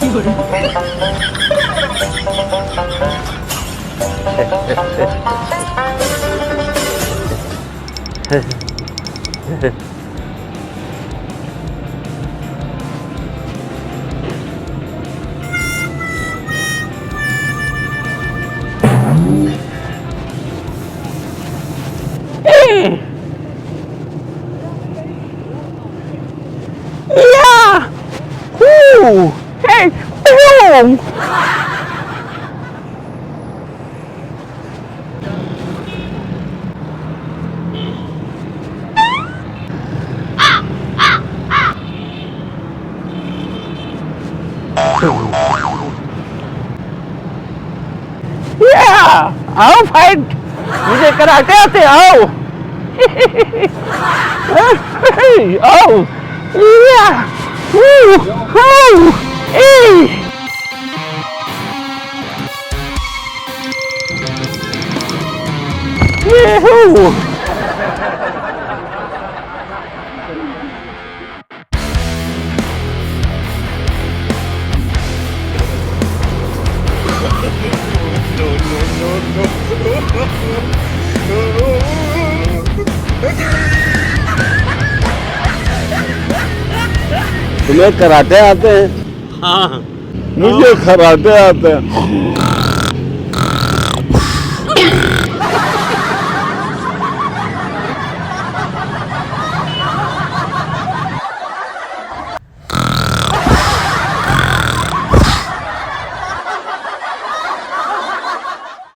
Hey, boom! Yeah, I'll fight. मुझे karate आते आओ. Oh, yeah. Woo! Oh! Hey! Yahoo! तुम्हें कराटे आते हैं? हाँ मुझे कराटे आते हैं.